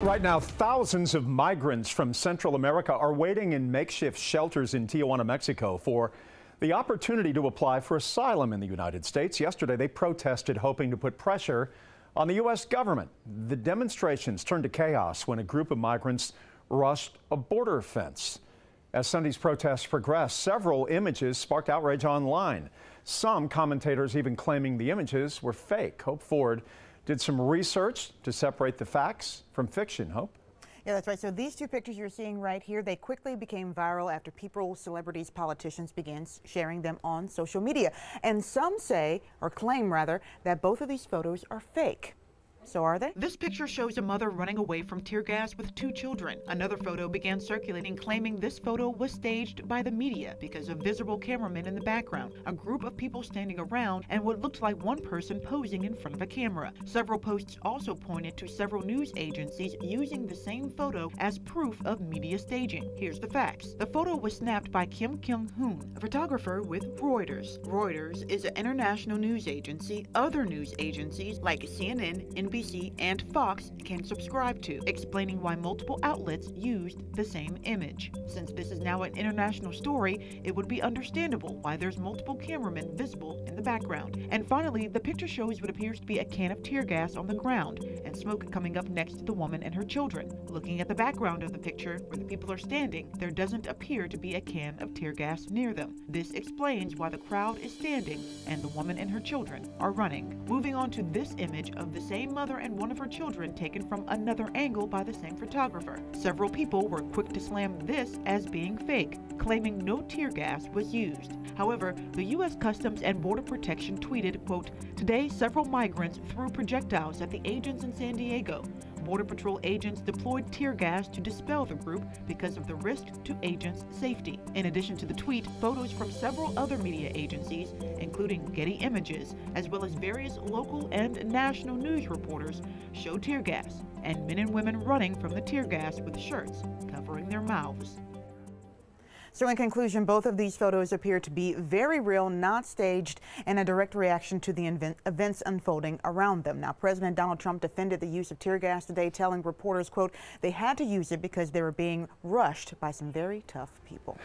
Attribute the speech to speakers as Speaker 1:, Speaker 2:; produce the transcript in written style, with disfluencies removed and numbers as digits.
Speaker 1: Right now, thousands of migrants from Central America are waiting in makeshift shelters in Tijuana, Mexico for the opportunity to apply for asylum in the United States. Yesterday, they protested, hoping to put pressure on the U.S. government. The demonstrations turned to chaos when a group of migrants rushed a border fence. As Sunday's protests progressed, several images sparked outrage online. Some commentators even claiming the images were fake. Hope Ford did some research to separate the facts from fiction. Hope?
Speaker 2: Yeah, that's right. So these two pictures you're seeing right here, they quickly became viral after people, celebrities, politicians began sharing them on social media. And some say, or claim rather, that both of these photos are fake. So are they?
Speaker 3: This picture shows a mother running away from tear gas with two children. Another photo began circulating claiming this photo was staged by the media because of visible cameramen in the background, a group of people standing around, and what looked like one person posing in front of a camera. Several posts also pointed to several news agencies using the same photo as proof of media staging. Here's the facts. The photo was snapped by Kim Kyung-hoon, a photographer with Reuters. Reuters is an international news agency other news agencies like CNN, NBC, and Fox can subscribe to, explaining why multiple outlets used the same image. Since this is now an international story, it would be understandable why there's multiple cameramen visible in the background. And finally, the picture shows what appears to be a can of tear gas on the ground and smoke coming up next to the woman and her children. Looking at the background of the picture, where the people are standing, there doesn't appear to be a can of tear gas near them. This explains why the crowd is standing and the woman and her children are running. Moving on to this image of the same mother and one of her children taken from another angle by the same photographer. Several people were quick to slam this as being fake, claiming no tear gas was used. However, the U.S. Customs and Border Protection tweeted, quote, "Today, several migrants threw projectiles at the agents in San Diego. Border Patrol agents deployed tear gas to dispel the group because of the risk to agents' safety." In addition to the tweet, photos from several other media agencies, including Getty Images, as well as various local and national news reporters, show tear gas and men and women running from the tear gas with shirts covering their mouths.
Speaker 2: So in conclusion, both of these photos appear to be very real, not staged, and a direct reaction to the events unfolding around them. Now, President Donald Trump defended the use of tear gas today, telling reporters, quote, they had to use it because they were being rushed by some very tough people.